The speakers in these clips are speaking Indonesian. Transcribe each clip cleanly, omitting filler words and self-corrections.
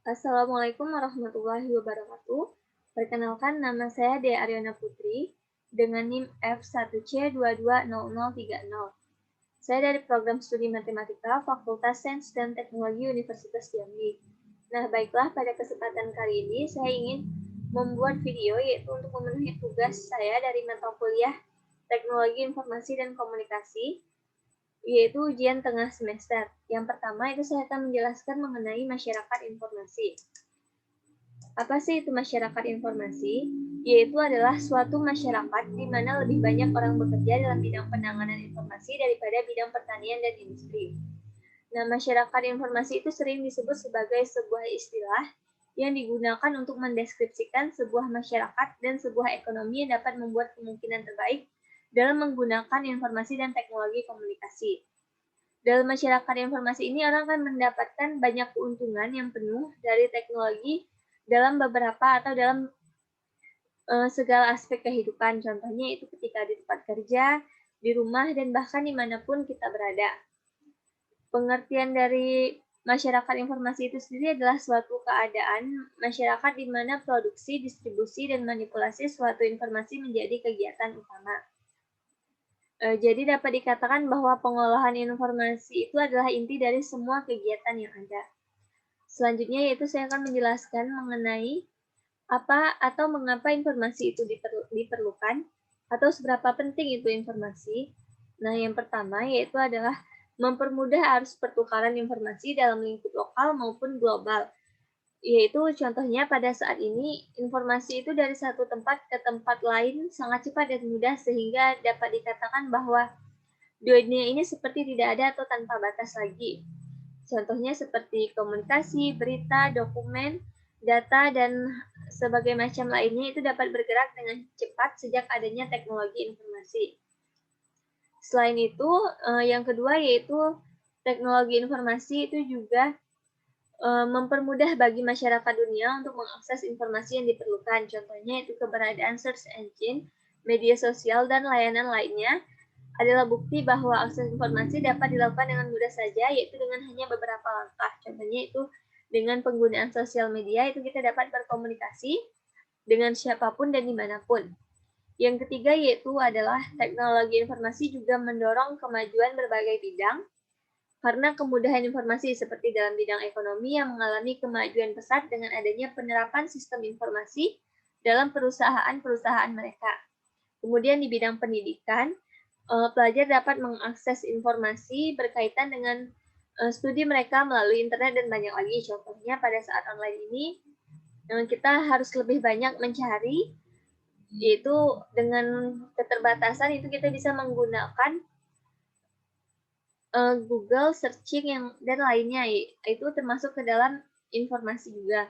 Assalamualaikum warahmatullahi wabarakatuh. Perkenalkan, nama saya Dea Ariana Putri dengan NIM F1C220030. Saya dari program studi matematika Fakultas Sains dan Teknologi Universitas Jambi. Nah, baiklah, pada kesempatan kali ini saya ingin membuat video yaitu untuk memenuhi tugas saya dari mata kuliah Teknologi Informasi dan Komunikasi, yaitu ujian tengah semester. Yang pertama itu saya akan menjelaskan mengenai masyarakat informasi. Apa sih itu masyarakat informasi? Yaitu adalah suatu masyarakat di mana lebih banyak orang bekerja dalam bidang penanganan informasi daripada bidang pertanian dan industri. Nah, masyarakat informasi itu sering disebut sebagai sebuah istilah yang digunakan untuk mendeskripsikan sebuah masyarakat dan sebuah ekonomi yang dapat membuat kemungkinan terbaik dalam menggunakan informasi dan teknologi komunikasi. Dalam masyarakat informasi ini, orang akan mendapatkan banyak keuntungan yang penuh dari teknologi dalam beberapa atau dalam segala aspek kehidupan. Contohnya itu ketika di tempat kerja, di rumah, dan bahkan dimanapun kita berada. Pengertian dari masyarakat informasi itu sendiri adalah suatu keadaan masyarakat di mana produksi, distribusi, dan manipulasi suatu informasi menjadi kegiatan utama. Jadi dapat dikatakan bahwa pengolahan informasi itu adalah inti dari semua kegiatan yang ada. Selanjutnya yaitu saya akan menjelaskan mengenai apa atau mengapa informasi itu diperlukan atau seberapa penting itu informasi. Nah, yang pertama yaitu adalah mempermudah arus pertukaran informasi dalam lingkup lokal maupun global. Yaitu contohnya pada saat ini informasi itu dari satu tempat ke tempat lain sangat cepat dan mudah sehingga dapat dikatakan bahwa dunia ini seperti tidak ada atau tanpa batas lagi. Contohnya seperti komunikasi, berita, dokumen, data, dan sebagai macam lainnya itu dapat bergerak dengan cepat sejak adanya teknologi informasi. Selain itu, yang kedua yaitu teknologi informasi itu juga mempermudah bagi masyarakat dunia untuk mengakses informasi yang diperlukan. Contohnya itu keberadaan search engine, media sosial, dan layanan lainnya adalah bukti bahwa akses informasi dapat dilakukan dengan mudah saja, yaitu dengan hanya beberapa langkah. Contohnya itu dengan penggunaan sosial media, itu kita dapat berkomunikasi dengan siapapun dan dimanapun. Yang ketiga yaitu adalah teknologi informasi juga mendorong kemajuan berbagai bidang, karena kemudahan informasi seperti dalam bidang ekonomi yang mengalami kemajuan pesat dengan adanya penerapan sistem informasi dalam perusahaan-perusahaan mereka. Kemudian di bidang pendidikan, pelajar dapat mengakses informasi berkaitan dengan studi mereka melalui internet dan banyak lagi. Contohnya pada saat online ini, kita harus lebih banyak mencari, yaitu dengan keterbatasan itu kita bisa menggunakan Google searching dan lainnya, itu termasuk ke dalam informasi juga.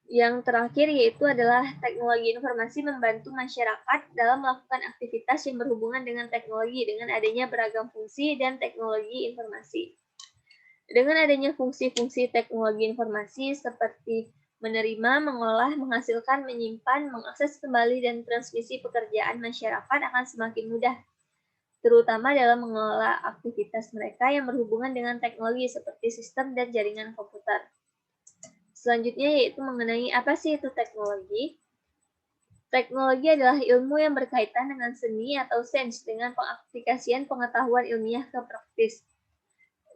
Yang terakhir yaitu adalah teknologi informasi membantu masyarakat dalam melakukan aktivitas yang berhubungan dengan teknologi dengan adanya beragam fungsi dan teknologi informasi. Dengan adanya fungsi-fungsi teknologi informasi seperti menerima, mengolah, menghasilkan, menyimpan, mengakses kembali, dan transmisi pekerjaan masyarakat akan semakin mudah, terutama dalam mengelola aktivitas mereka yang berhubungan dengan teknologi seperti sistem dan jaringan komputer. Selanjutnya yaitu mengenai apa sih itu teknologi. Teknologi adalah ilmu yang berkaitan dengan seni atau sains dengan pengaplikasian pengetahuan ilmiah ke praktis.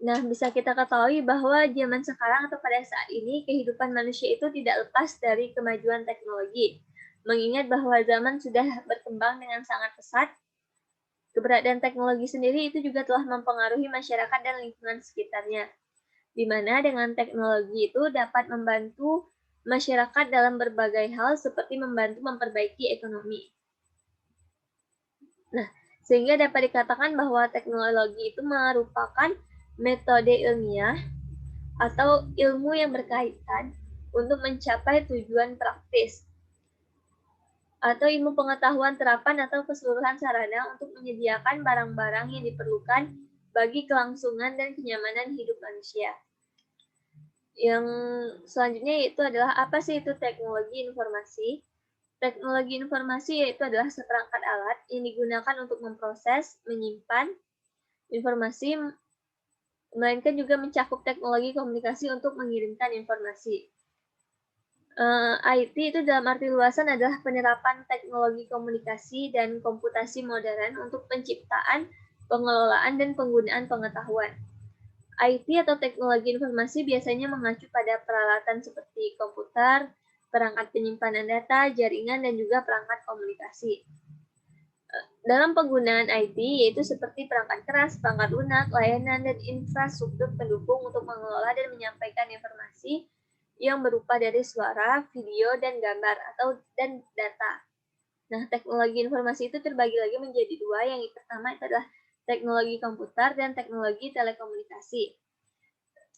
Nah, bisa kita ketahui bahwa zaman sekarang atau pada saat ini kehidupan manusia itu tidak lepas dari kemajuan teknologi. Mengingat bahwa zaman sudah berkembang dengan sangat pesat, keberadaan teknologi sendiri itu juga telah mempengaruhi masyarakat dan lingkungan sekitarnya, di mana dengan teknologi itu dapat membantu masyarakat dalam berbagai hal seperti membantu memperbaiki ekonomi. Nah, sehingga dapat dikatakan bahwa teknologi itu merupakan metode ilmiah atau ilmu yang berkaitan untuk mencapai tujuan praktis atau ilmu pengetahuan terapan atau keseluruhan sarana untuk menyediakan barang-barang yang diperlukan bagi kelangsungan dan kenyamanan hidup manusia. Yang selanjutnya yaitu adalah apa sih itu teknologi informasi? Teknologi informasi yaitu adalah seperangkat alat yang digunakan untuk memproses, menyimpan informasi melainkan juga mencakup teknologi komunikasi untuk mengirimkan informasi. IT itu dalam arti luasan adalah penerapan teknologi komunikasi dan komputasi modern untuk penciptaan, pengelolaan, dan penggunaan pengetahuan. IT atau teknologi informasi biasanya mengacu pada peralatan seperti komputer, perangkat penyimpanan data, jaringan, dan juga perangkat komunikasi. Dalam penggunaan IT, yaitu seperti perangkat keras, perangkat lunak, layanan, dan infrastruktur pendukung untuk mengelola dan menyampaikan informasi yang berupa dari suara, video, dan gambar, dan data. Nah, teknologi informasi itu terbagi lagi menjadi dua. Yang pertama itu adalah teknologi komputer dan teknologi telekomunikasi.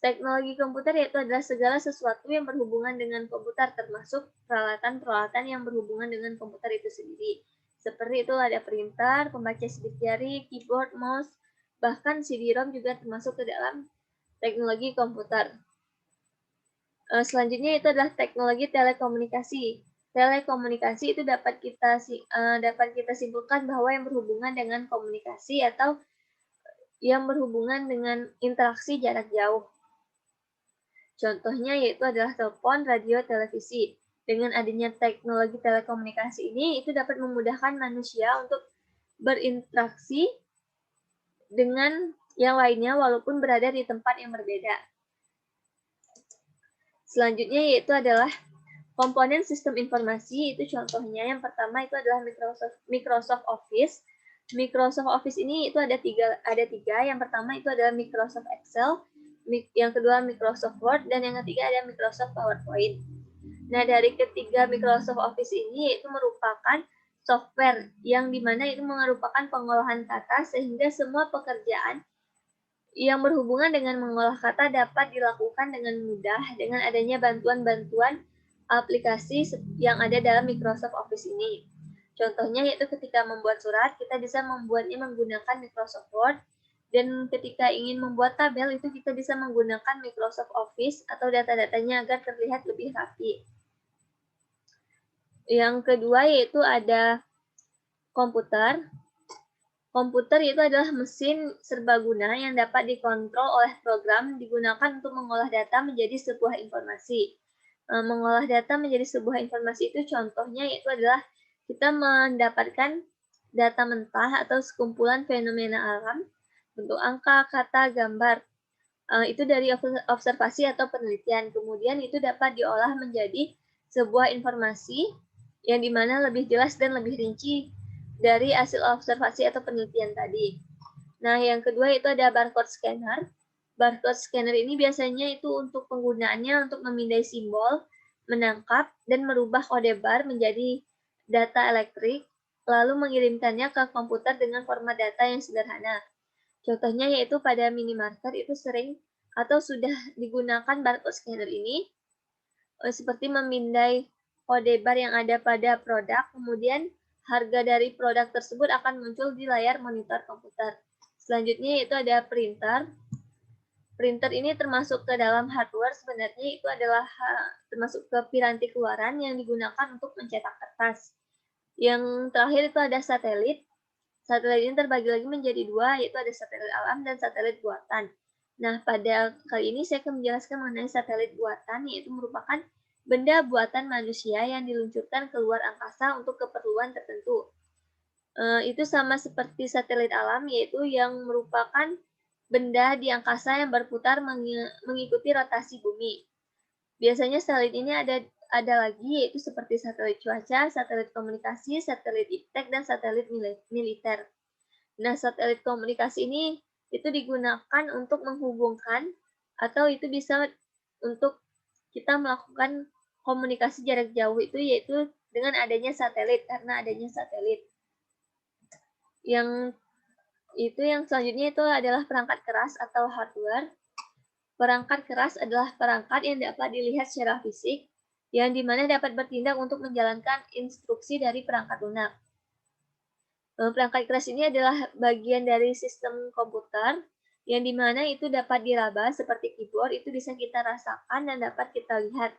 Teknologi komputer yaitu adalah segala sesuatu yang berhubungan dengan komputer, termasuk peralatan-peralatan yang berhubungan dengan komputer itu sendiri. Seperti itu ada printer, pembaca sidik jari, keyboard, mouse, bahkan CD-ROM juga termasuk ke dalam teknologi komputer. Selanjutnya itu adalah teknologi telekomunikasi. Telekomunikasi itu dapat kita simpulkan bahwa yang berhubungan dengan komunikasi atau yang berhubungan dengan interaksi jarak jauh. Contohnya yaitu adalah telepon, radio, televisi. Dengan adanya teknologi telekomunikasi ini, itu dapat memudahkan manusia untuk berinteraksi dengan yang lainnya walaupun berada di tempat yang berbeda. Selanjutnya yaitu adalah komponen sistem informasi. Itu contohnya yang pertama itu adalah Microsoft Office. Microsoft Office ini itu ada tiga. Yang pertama itu adalah Microsoft Excel, yang kedua Microsoft Word, dan yang ketiga ada Microsoft PowerPoint. Nah, dari ketiga Microsoft Office ini itu merupakan software yang dimana itu merupakan pengolahan kata sehingga semua pekerjaan yang berhubungan dengan mengolah kata dapat dilakukan dengan mudah dengan adanya bantuan-bantuan aplikasi yang ada dalam Microsoft Office ini. Contohnya yaitu ketika membuat surat, kita bisa membuatnya menggunakan Microsoft Word, dan ketika ingin membuat tabel itu kita bisa menggunakan Microsoft Office atau data-datanya agar terlihat lebih rapi. Yang kedua yaitu ada komputer. Komputer itu adalah mesin serbaguna yang dapat dikontrol oleh program digunakan untuk mengolah data menjadi sebuah informasi. Mengolah data menjadi sebuah informasi itu contohnya yaitu adalah kita mendapatkan data mentah atau sekumpulan fenomena alam, bentuk angka, kata, gambar. Itu dari observasi atau penelitian. Kemudian itu dapat diolah menjadi sebuah informasi yang dimana lebih jelas dan lebih rinci dari hasil observasi atau penelitian tadi. Nah, yang kedua itu ada barcode scanner. Barcode scanner ini biasanya itu untuk penggunaannya untuk memindai simbol, menangkap, dan merubah kode bar menjadi data elektrik, lalu mengirimkannya ke komputer dengan format data yang sederhana. Contohnya yaitu pada minimarket itu sering atau sudah digunakan barcode scanner ini seperti memindai kode bar yang ada pada produk, kemudian harga dari produk tersebut akan muncul di layar monitor komputer. Selanjutnya yaitu ada printer. Printer ini termasuk ke dalam hardware, sebenarnya itu adalah termasuk ke piranti keluaran yang digunakan untuk mencetak kertas. Yang terakhir itu ada satelit. Satelit ini terbagi lagi menjadi dua, yaitu ada satelit alam dan satelit buatan. Nah, pada kali ini saya akan menjelaskan mengenai satelit buatan, yaitu merupakan benda buatan manusia yang diluncurkan keluar angkasa untuk keperluan tertentu. Itu sama seperti satelit alam, yaitu yang merupakan benda di angkasa yang berputar mengikuti rotasi bumi. Biasanya satelit ini ada lagi, yaitu seperti satelit cuaca, satelit komunikasi, satelit iptek, dan satelit militer. Nah, satelit komunikasi ini itu digunakan untuk menghubungkan atau itu bisa untuk kita melakukan komunikasi jarak jauh itu yaitu dengan adanya satelit, karena adanya satelit. Yang selanjutnya itu adalah perangkat keras atau hardware. Perangkat keras adalah perangkat yang dapat dilihat secara fisik, yang dimana dapat bertindak untuk menjalankan instruksi dari perangkat lunak. Perangkat keras ini adalah bagian dari sistem komputer, yang dimana itu dapat diraba seperti keyboard, itu bisa kita rasakan dan dapat kita lihat.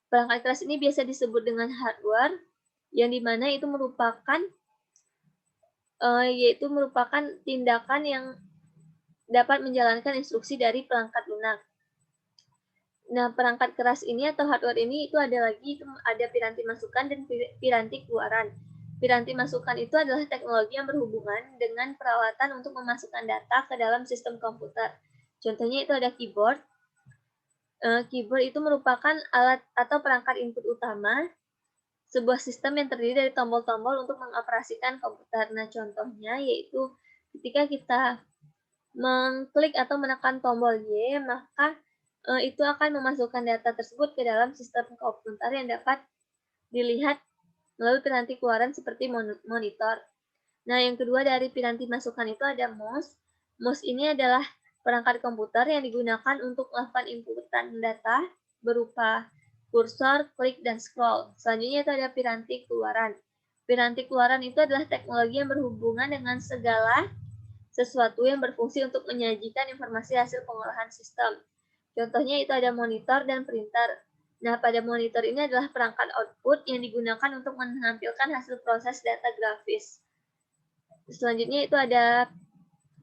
Perangkat keras ini biasa disebut dengan hardware, yang dimana itu merupakan tindakan yang dapat menjalankan instruksi dari perangkat lunak. Nah, perangkat keras ini atau hardware ini itu ada lagi, itu ada piranti masukan dan piranti keluaran. Piranti masukan itu adalah teknologi yang berhubungan dengan peralatan untuk memasukkan data ke dalam sistem komputer. Contohnya itu ada keyboard. Keyboard itu merupakan alat atau perangkat input utama sebuah sistem yang terdiri dari tombol-tombol untuk mengoperasikan komputer. Nah, contohnya yaitu ketika kita mengklik atau menekan tombol Y, maka itu akan memasukkan data tersebut ke dalam sistem komputer yang dapat dilihat melalui piranti keluaran seperti monitor. Nah, yang kedua dari piranti masukan itu ada mouse. Mouse ini adalah perangkat komputer yang digunakan untuk melakukan inputan data berupa kursor, klik, dan scroll. Selanjutnya itu ada piranti keluaran. Piranti keluaran itu adalah teknologi yang berhubungan dengan segala sesuatu yang berfungsi untuk menyajikan informasi hasil pengolahan sistem. Contohnya itu ada monitor dan printer. Nah, pada monitor ini adalah perangkat output yang digunakan untuk menampilkan hasil proses data grafis. Selanjutnya itu ada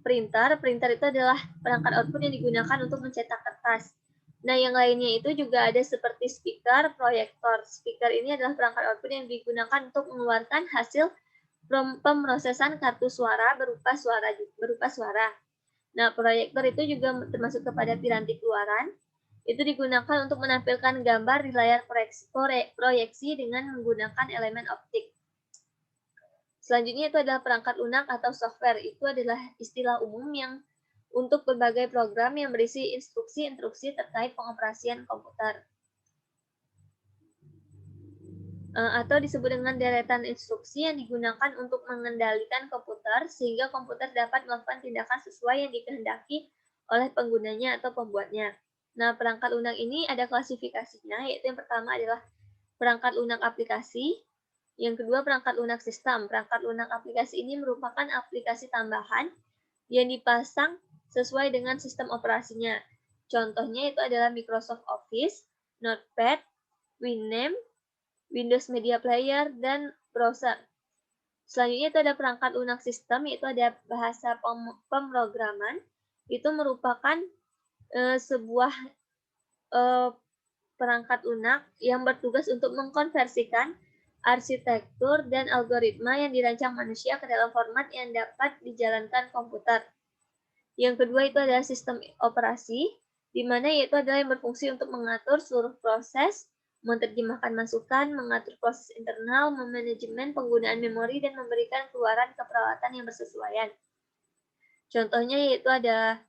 printer. Printer itu adalah perangkat output yang digunakan untuk mencetak kertas. Nah, yang lainnya itu juga ada seperti speaker, proyektor. Speaker ini adalah perangkat output yang digunakan untuk mengeluarkan hasil pemrosesan kartu suara berupa suara. Nah, proyektor itu juga termasuk kepada piranti keluaran. Itu digunakan untuk menampilkan gambar di layar proyeksi dengan menggunakan elemen optik. Selanjutnya itu adalah perangkat lunak atau software. Itu adalah istilah umum yang untuk berbagai program yang berisi instruksi-instruksi terkait pengoperasian komputer. Atau disebut dengan deretan instruksi yang digunakan untuk mengendalikan komputer sehingga komputer dapat melakukan tindakan sesuai yang dikehendaki oleh penggunanya atau pembuatnya. Nah, perangkat lunak ini ada klasifikasinya, yaitu yang pertama adalah perangkat lunak aplikasi, yang kedua perangkat lunak sistem. Perangkat lunak aplikasi ini merupakan aplikasi tambahan yang dipasang sesuai dengan sistem operasinya. Contohnya itu adalah Microsoft Office, Notepad, Winamp, Windows Media Player, dan browser. Selanjutnya itu ada perangkat lunak sistem, yaitu ada bahasa pemrograman. Itu merupakan sebuah perangkat lunak yang bertugas untuk mengkonversikan arsitektur dan algoritma yang dirancang manusia ke dalam format yang dapat dijalankan komputer. Yang kedua itu adalah sistem operasi, di mana yaitu adalah yang berfungsi untuk mengatur seluruh proses, menerjemahkan masukan, mengatur proses internal, memanajemen penggunaan memori, dan memberikan keluaran ke peralatan yang bersesuaian. Contohnya yaitu ada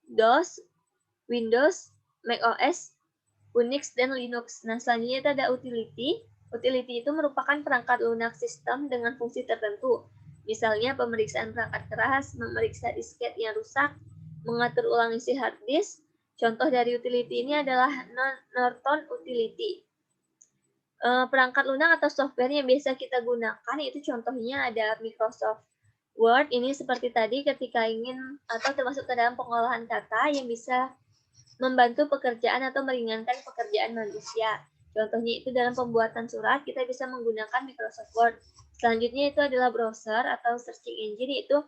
DOS, Windows, macOS, Unix, dan Linux. Nah, selanjutnya itu ada utility. Utility itu merupakan perangkat lunak sistem dengan fungsi tertentu. Misalnya pemeriksaan perangkat keras, memeriksa disket yang rusak, mengatur ulang isi hard disk. Contoh dari utility ini adalah Norton Utility. Perangkat lunak atau software yang biasa kita gunakan itu contohnya ada Microsoft Word. Ini seperti tadi ketika ingin atau termasuk ke dalam pengolahan kata yang bisa membantu pekerjaan atau meringankan pekerjaan manusia. Contohnya itu dalam pembuatan surat, kita bisa menggunakan Microsoft Word. Selanjutnya itu adalah browser atau searching engine, yaitu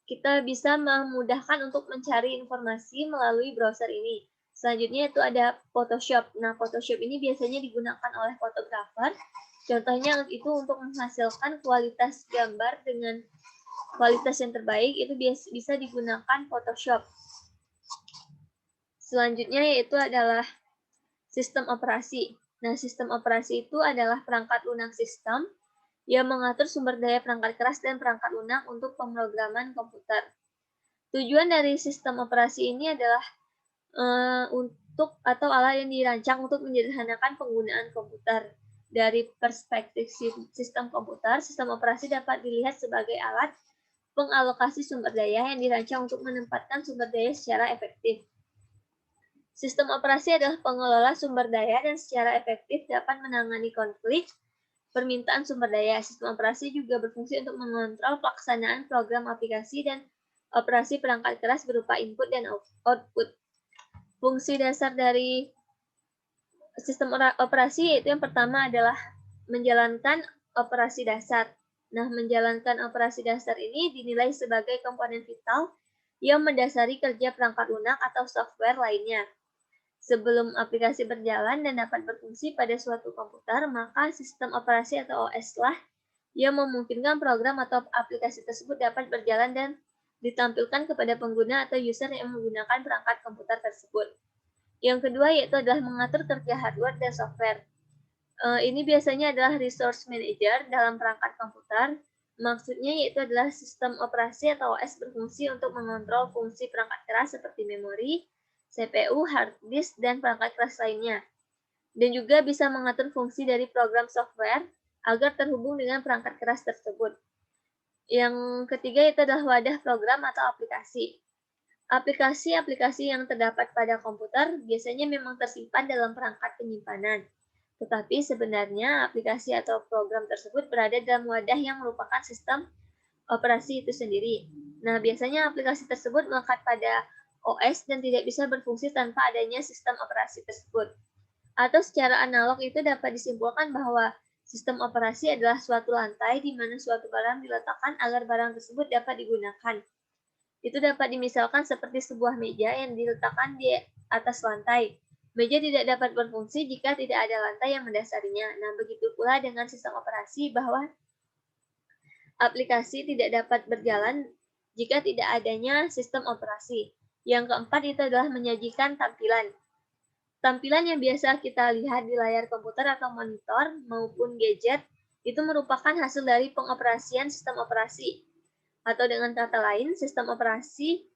kita bisa memudahkan untuk mencari informasi melalui browser ini. Selanjutnya itu ada Photoshop. Nah, Photoshop ini biasanya digunakan oleh fotografer. Contohnya itu untuk menghasilkan kualitas gambar dengan kualitas yang terbaik, itu bisa digunakan Photoshop. Selanjutnya yaitu adalah sistem operasi. Nah, sistem operasi itu adalah perangkat lunak sistem yang mengatur sumber daya perangkat keras dan perangkat lunak untuk pemrograman komputer. Tujuan dari sistem operasi ini adalah untuk atau alat yang dirancang untuk menyederhanakan penggunaan komputer. Dari perspektif sistem komputer, sistem operasi dapat dilihat sebagai alat pengalokasi sumber daya yang dirancang untuk menempatkan sumber daya secara efektif. Sistem operasi adalah pengelola sumber daya dan secara efektif dapat menangani konflik permintaan sumber daya. Sistem operasi juga berfungsi untuk mengontrol pelaksanaan program aplikasi dan operasi perangkat keras berupa input dan output. Fungsi dasar dari sistem operasi yaitu yang pertama adalah menjalankan operasi dasar. Nah, menjalankan operasi dasar ini dinilai sebagai komponen vital yang mendasari kerja perangkat lunak atau software lainnya. Sebelum aplikasi berjalan dan dapat berfungsi pada suatu komputer, maka sistem operasi atau OS lah yang memungkinkan program atau aplikasi tersebut dapat berjalan dan ditampilkan kepada pengguna atau user yang menggunakan perangkat komputer tersebut. Yang kedua yaitu adalah mengatur kerja hardware dan software. Ini biasanya adalah resource manager dalam perangkat komputer. Maksudnya yaitu adalah sistem operasi atau OS berfungsi untuk mengontrol fungsi perangkat keras seperti memori, CPU, hard disk, dan perangkat keras lainnya. Dan juga bisa mengatur fungsi dari program software agar terhubung dengan perangkat keras tersebut. Yang ketiga itu adalah wadah program atau aplikasi. Aplikasi-aplikasi yang terdapat pada komputer biasanya memang tersimpan dalam perangkat penyimpanan. Tetapi sebenarnya aplikasi atau program tersebut berada dalam wadah yang merupakan sistem operasi itu sendiri. Nah, biasanya aplikasi tersebut melekat pada OS dan tidak bisa berfungsi tanpa adanya sistem operasi tersebut. Atau secara analog itu dapat disimpulkan bahwa sistem operasi adalah suatu lantai di mana suatu barang diletakkan agar barang tersebut dapat digunakan. Itu dapat dimisalkan seperti sebuah meja yang diletakkan di atas lantai. Meja tidak dapat berfungsi jika tidak ada lantai yang mendasarinya. Nah, begitu pula dengan sistem operasi bahwa aplikasi tidak dapat berjalan jika tidak adanya sistem operasi. Yang keempat itu adalah menyajikan tampilan. Tampilan yang biasa kita lihat di layar komputer atau monitor maupun gadget itu merupakan hasil dari pengoperasian sistem operasi. Atau dengan kata lain, sistem operasi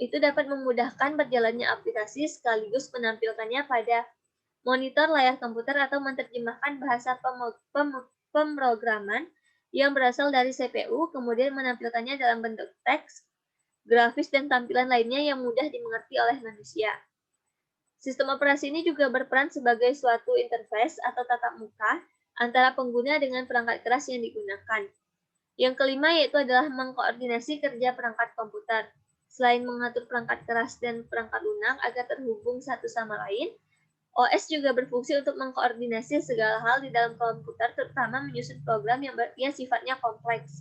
itu dapat memudahkan berjalannya aplikasi sekaligus menampilkannya pada monitor layar komputer atau menerjemahkan bahasa pemrograman yang berasal dari CPU, kemudian menampilkannya dalam bentuk teks, grafis, dan tampilan lainnya yang mudah dimengerti oleh manusia. Sistem operasi ini juga berperan sebagai suatu interface atau tatap muka antara pengguna dengan perangkat keras yang digunakan. Yang kelima yaitu adalah mengkoordinasi kerja perangkat komputer. Selain mengatur perangkat keras dan perangkat lunak agar terhubung satu sama lain, OS juga berfungsi untuk mengkoordinasi segala hal di dalam komputer, terutama menyusun program yang sifatnya kompleks.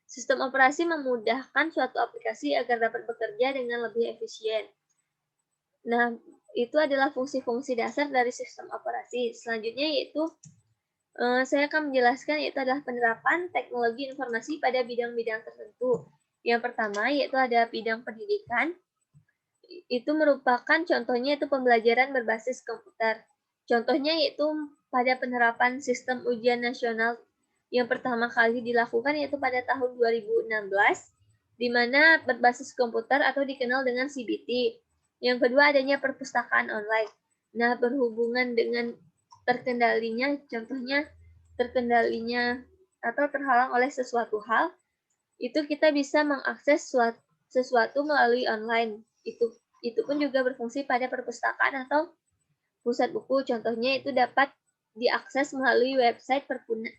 Sistem operasi memudahkan suatu aplikasi agar dapat bekerja dengan lebih efisien. Nah, itu adalah fungsi-fungsi dasar dari sistem operasi. Selanjutnya yaitu saya akan menjelaskan yaitu adalah penerapan teknologi informasi pada bidang-bidang tertentu. Yang pertama yaitu ada bidang pendidikan. Itu merupakan contohnya itu pembelajaran berbasis komputer. Contohnya yaitu pada penerapan sistem ujian nasional yang pertama kali dilakukan yaitu pada tahun 2016, di mana berbasis komputer atau dikenal dengan CBT. Yang kedua adanya perpustakaan online. Nah, berhubungan dengan terkendalinya, contohnya terkendalinya atau terhalang oleh sesuatu hal, itu kita bisa mengakses sesuatu melalui online. Itu pun juga berfungsi pada perpustakaan atau pusat buku. Contohnya itu dapat diakses melalui website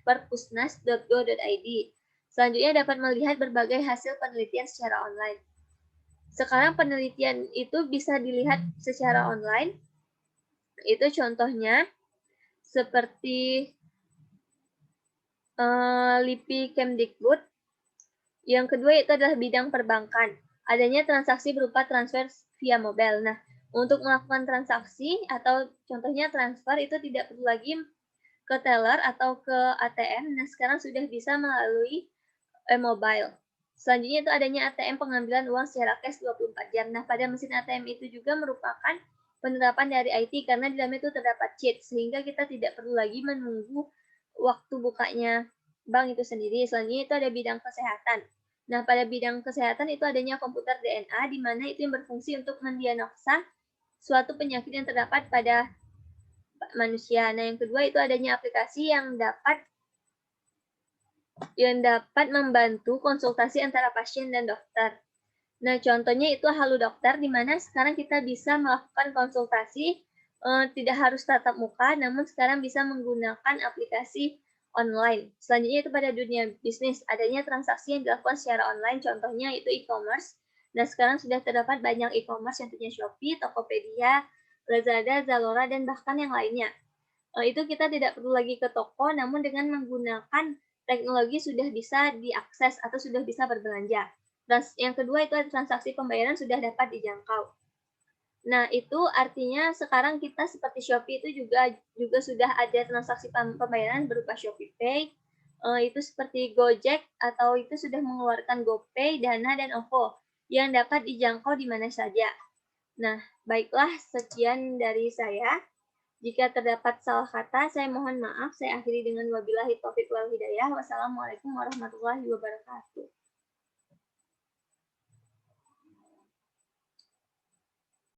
perpusnas.go.id. Selanjutnya dapat melihat berbagai hasil penelitian secara online. Sekarang penelitian itu bisa dilihat secara online. Itu contohnya seperti LIPI Kemdikbud. Yang kedua itu adalah bidang perbankan. Adanya transaksi berupa transfer via mobile. Nah, untuk melakukan transaksi atau contohnya transfer itu tidak perlu lagi ke teller atau ke ATM. Nah, sekarang sudah bisa melalui mobile. Selanjutnya itu adanya ATM pengambilan uang secara cash 24 jam. Nah, pada mesin ATM itu juga merupakan penerapan dari IT karena di dalamnya itu terdapat chip sehingga kita tidak perlu lagi menunggu waktu bukanya bank itu sendiri. Selanjutnya itu ada bidang kesehatan. Nah, pada bidang kesehatan itu adanya komputer DNA di mana itu yang berfungsi untuk mendiagnosa suatu penyakit yang terdapat pada manusia. Nah, yang kedua itu adanya aplikasi yang dapat membantu konsultasi antara pasien dan dokter. Nah, contohnya itu Halo Dokter, di mana sekarang kita bisa melakukan konsultasi tidak harus tatap muka, namun sekarang bisa menggunakan aplikasi online. Selanjutnya itu pada dunia bisnis, adanya transaksi yang dilakukan secara online, contohnya itu e-commerce. Nah, sekarang sudah terdapat banyak e-commerce yang punya Shopee, Tokopedia, Lazada, Zalora, dan bahkan yang lainnya. Itu kita tidak perlu lagi ke toko, namun dengan menggunakan teknologi sudah bisa diakses atau sudah bisa berbelanja. Yang kedua itu transaksi pembayaran sudah dapat dijangkau. Nah, itu artinya sekarang kita seperti Shopee itu juga sudah ada transaksi pembayaran berupa ShopeePay, itu seperti Gojek atau itu sudah mengeluarkan GoPay, Dana, dan OVO yang dapat dijangkau di mana saja. Nah, baiklah sekian dari saya. Jika terdapat salah kata, saya mohon maaf. Saya akhiri dengan wabillahi taufiq wal hidayah. Wassalamualaikum warahmatullahi wabarakatuh.